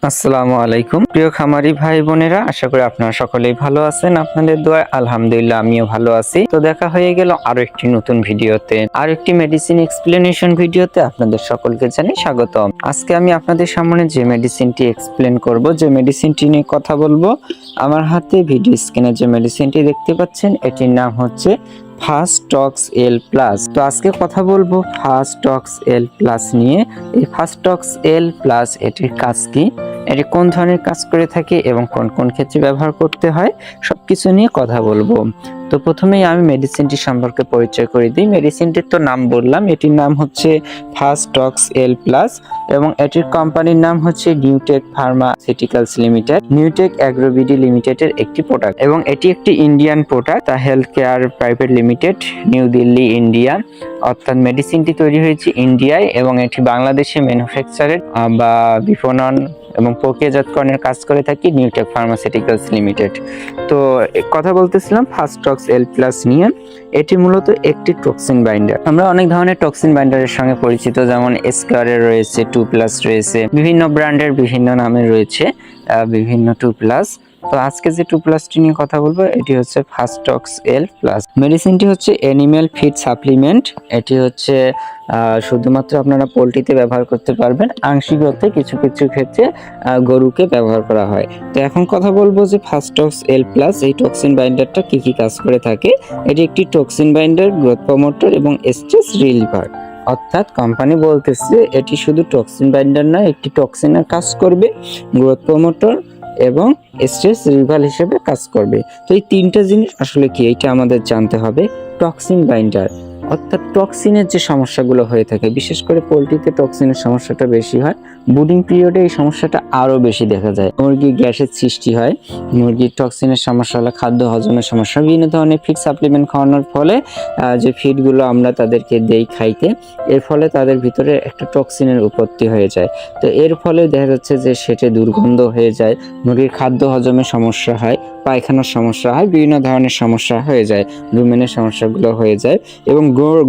আসসালামু আলাইকুম প্রিয় খামারি ভাই বোনেরা, আশা করি আপনারা সকলেই ভালো আছেন। আপনাদের দোয়ায় আলহামদুলিল্লাহ আমিও ভালো আছি। তো দেখা হয়ে গেল আরো একটি নতুন ভিডিওতে, আরো একটি মেডিসিন এক্সপ্লেনেশন ভিডিওতে আপনাদের সকলকে জানাই স্বাগতম। আজকে আমি আপনাদের সামনে যে মেডিসিনটি এক্সপ্লেন করব, যে মেডিসিনটি নিয়ে কথা বলবো, আমার হাতে ভিডিও স্ক্রিনে যে মেডিসিনটি দেখতে পাচ্ছেন এটির নাম হচ্ছে ফাস্টক্স এল প্লাস। তো আজকে কথা বলবো ফাস্টক্স এল প্লাস নিয়ে। এই ফাস্টক্স এল প্লাস এটির কাজ কি, এটি কোন ধরনের কাজ করে থাকে এবং কোন কোন ক্ষেত্রে ব্যবহার করতে হয়, সবকিছু নিয়ে কথা বলবো। তো প্রথমেই আমি মেডিসিনটি সম্পর্কে পরিচয় করে দিই। মেডিসিনটির তো নাম বললাম, এটির নাম হচ্ছে ফাস্টক্স এল প্লাস এবং এটির কোম্পানির নাম হচ্ছে Newtech pharmaceuticals limited, Newtech AgroBD লিমিটেডের একটি প্রোডাক্ট এবং এটি একটি Indian product, the health care private limited, new Delhi, India. অর্থাৎ মেডিসিনটি তৈরি হয়েছে ইন্ডিয়ায় এবং এটি বাংলাদেশে ম্যানুফ্যাকচারের বা বিপণন এবং প্রক্রিয়াজাতকরণের কাজ করে থাকি নিউটেক ফার্মাসিউটিক্যালস লিমিটেড। তো কথা বলতেছিলাম ফাস্টক্স এল প্লাস নিয়ে। এটি মূলত একটি টক্সিন বাইন্ডার। আমরা অনেক ধরনের টক্সিন বাইন্ডারের সঙ্গে পরিচিত, যেমন স্কোয়ারের রয়েছে, 2+ রয়েছে, বিভিন্ন ব্র্যান্ডের বিভিন্ন নামে রয়েছে বিভিন্ন 2+। তো আজকে যে 2+টি নিয়ে কথা বলবো এটি হচ্ছে ফাস্টক্স এল প্লাস। মেডিসিনটি হচ্ছে অ্যানিম্যাল ফিড সাপ্লিমেন্ট। এটি হচ্ছে শুধুমাত্র আপনারা পোলট্রিতে ব্যবহার করতে পারবেন, আংশিক অর্থে কিছু কিছু ক্ষেত্রে গরুকে ব্যবহার করা হয়। তো এখন কথা বলবো যে ফাস্টক্স এল প্লাস এই টক্সিন বাইন্ডারটা কি কি কাজ করে থাকে। এটি একটি টক্সিন বাইন্ডার, গ্রোথ প্রমোটর এবং স্ট্রেস রিলিভার। অর্থাৎ কোম্পানি বলতেছে এটি শুধু টক্সিন বাইন্ডার নয়, একটি টক্সিনের কাজ করবে, গ্রোথ প্রমোটর এবং স্ট্রেস রিলিভার হিসেবে কাজ করবে। তো এই তিনটা জিনিস আসলে কি, এটা আমাদের জানতে হবে। টক্সিন বাইন্ডার অর্থাৎ টক্সিনের যে সমস্যাগুলো হয়ে থাকে, বিশেষ করে পোলট্রিতে টক্সিনের সমস্যাটা বেশি হয়, ব্রুডিং পিরিয়ডে এই সমস্যাটা আরো বেশি দেখা যায়। মুরগি গ্যাসের সৃষ্টি হয়, মুরগির টক্সিনের সমস্যা হলে খাদ্য হজমের সমস্যা, বিভিন্ন ধরনের ফিড সাপ্লিমেন্ট খাওয়ানোর ফলে যে ফিডগুলো আমরা তাদেরকে দেই খাইতে, এর ফলে তাদের ভিতরে একটা টক্সিনের উৎপত্তি হয়ে যায়। তো এর ফলে দেখা যাচ্ছে যে সেটে দুর্গন্ধ হয়ে যায়, মুরগির খাদ্য হজমের সমস্যা হয়, পায়খানার সমস্যা হয়, বিভিন্ন ধরনের সমস্যা হয়ে যায়, রুমেনের সমস্যাগুলো হয়ে যায়। এবং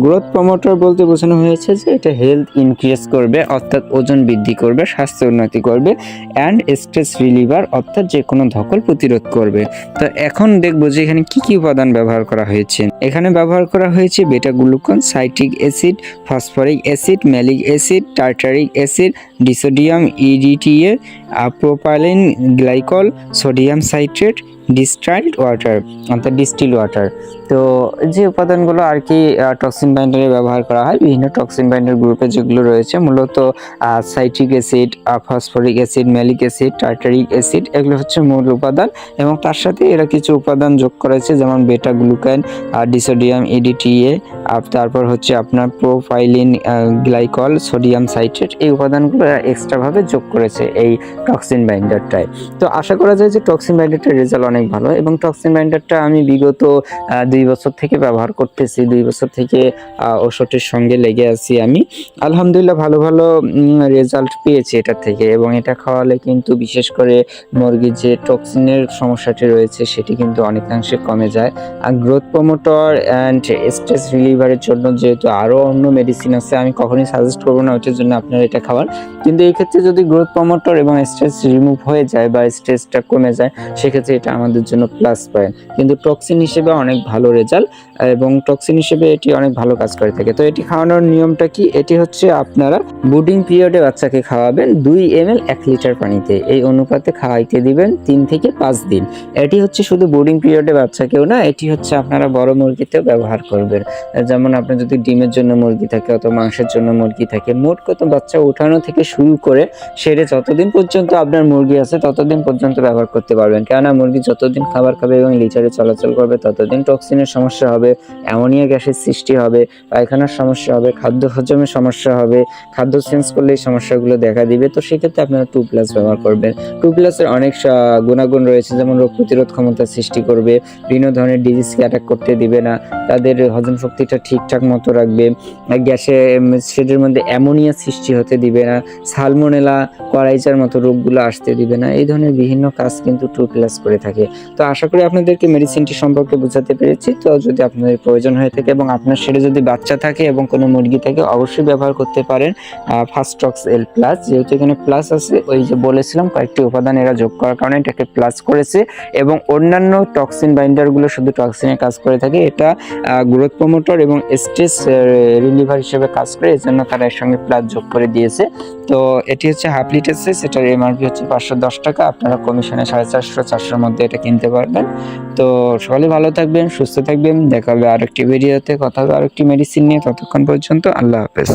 গ্রোথ প্রমোটর বলতে বোঝানো হয়েছে যে এটা হেলথ ইনক্রিজ করবে, অর্থাৎ ওজন বৃদ্ধি করবে, স্বাস্থ্য উন্নতি করবে, অ্যান্ড স্ট্রেস রিলিভার অর্থাৎ যে কোনো ধকল প্রতিরোধ করবে। তো এখন দেখবো যে এখানে কি কি উপাদান ব্যবহার করা হয়েছে। এখানে ব্যবহার করা হয়েছে beta glucan, citric acid, phosphoric acid, malic acid, tartaric acid, disodium EDTA, propylene glycol, sodium citrate, distilled water অর্থাৎ ডিস্টিল ওয়াটার। তো যে উপাদানগুলো আর কি টক্সিন বাইন্ডারে ব্যবহার করা হয়, বিভিন্ন টক্সিন বাইন্ডার গ্রুপে যেগুলো রয়েছে, মূলত citric acid, phosphoric acid, malic acid, tartaric acid, এগুলো হচ্ছে মূল উপাদান। এবং তার সাথে এরা কিছু উপাদান যোগ করেছে, যেমন বেটা গ্লুকান, ডিসোডিয়াম ইডিটিএ, তারপর হচ্ছে আপনার প্রোপাইলিন গ্লাইকল, সোডিয়াম সাইট্রেট, এই উপাদানগুলো এক্সট্রাভাবে যোগ করেছে এই টক্সিন বাইন্ডারটায়। তো আশা করা যায় যে টক্সিন বাইন্ডারটার রেজাল্ট অনেক ভালো এবং টক্সিন বাইন্ডারটা আমি বিগত 2 বছর থেকে ব্যবহার করতেছি, 2 বছর থেকে ওষুধের সঙ্গে লেগে আছি আমি। আলহামদুলিল্লাহ ভালো ভালো রেজাল্ট পেয়েছি এটা থেকে, এবং এটা খাওয়ালে কিন্তু বিশেষ করে মুরগির যে টক্সিনের সমস্যাটি রয়েছে সেটি কিন্তু অনেকাংশে কমে যায়। আর গ্রোথ প্রমোটর অ্যান্ড স্ট্রেস রিলিভারের জন্য যেহেতু আরও অন্য মেডিসিন আছে, আমি কখনোই সাজেস্ট করবো না ওইটার জন্য আপনারা এটা খাওয়ার, কিন্তু এই ক্ষেত্রে যদি গ্রোথ প্রমোটর এবং স্ট্রেস রিমুভ হয়ে যায় বা স্ট্রেসটা কমে যায়, সেক্ষেত্রে এটা আমাদের জন্য প্লাস পয়েন্ট। কিন্তু টক্সিন হিসেবে অনেক ভালো রেজাল্ট এবং টক্সিন হিসেবে এটি অনেক ভালো কাজ করে থাকে। তো এটি খাওয়ানোর নিয়মটা কি, এটি হচ্ছে আপনারা ব্রুডিং পিরিয়ডে বাচ্চাকে খাওয়াবেন 2 ml 1 লিটার পানিতে, এই অনুপাতে খাওয়াইতে দিবেন 3 থেকে 5 দিন। এটি হচ্ছে শুধু ব্রুডিং পিরিয়ডে বাচ্চাকেও না, এটি হচ্ছে আপনারা বড় মুরগিতেও ব্যবহার করবেন। যেমন আপনার যদি ডিমের জন্য মুরগি থাকে অথবা মাংসের জন্য মুরগি থাকে, মোট কত বাচ্চা উঠানো থেকে শুরু করে সেটা যতদিন পর্যন্ত আপনার মুরগি আছে ততদিন পর্যন্ত ব্যবহার করতে পারবেন। কেননা মুরগি যতদিন খাবার খাবে এবং লিটারে চলাচল করবে ততদিন টক্সিনের সমস্যা হবে, অ্যামোনিয়া গ্যাসের সৃষ্টি হবে, পায়খানার সমস্যা হবে, খাদ্য হজমের সমস্যা হবে, খাদ্য চেঞ্জ করলে এই সমস্যাগুলো দেখা দিবে। তো সেক্ষেত্রে আপনারা 2+ ব্যবহার করবেন। 2+-এর অনেক গুণাগুণ রয়েছে, যেমন রোগ প্রতিরোধ ক্ষমতা সৃষ্টি করবে, বিভিন্ন ধরনের ডিজিজকে অ্যাটাক করতে দিবে না, তাদের হজম শক্তিটা ঠিকঠাক মতো রাখবে, গ্যাসে সেটার মধ্যে অ্যামোনিয়া সৃষ্টি হতে দিবে না, সালমোনেলা, করাইচার মতো রোগগুলো আসতে দিবে না। এই ধরনের বিভিন্ন কাজ কিন্তু 2+ করে থাকে। তো আশা করি আপনাদেরকে মেডিসিনটি সম্পর্কে বোঝাতে পেরেছি। তো যদি আপনাদের প্রয়োজন হয়ে থাকে এবং আপনার সেটা যদি বাচ্চা থাকে এবং কোনো মুরগি থাকে অবশ্যই ব্যবহার করতে পারেন ফাস্টক্স এল প্লাস। যেহেতু এখানে প্লাস আছে, ওই যে বলেছিলাম কয়েকটি উপাদান এরা যোগ করার কারণে এটাকে প্লাস করেছে, এবং অন্যান্য টক্সিন বাইন্ডারগুলো শুধু টক্সিনের কাজ করে থাকে। এটা গ্রোথ প্রমোটর এবং স্ট্রেস রিলিভার হিসেবে কাজ করে, এই জন্য তারা এর সঙ্গে প্লাস যোগ করে দিয়েছে। তো এটি হচ্ছে হাফ লিটার সাইজ, এটার এমআরপি হচ্ছে 510 টাকা। আপনারা কমিশনে 450-400 মধ্যে এটা কিনতে পারবেন। তো সকলে ভালো থাকবেন, সুস্থ থাকবেন, দেখা হবে আরেকটি ভিডিওতে, কথা হবে আরেকটি মেডিসিন নিয়ে। ততক্ষণ পর্যন্ত আল্লাহ হাফেজ।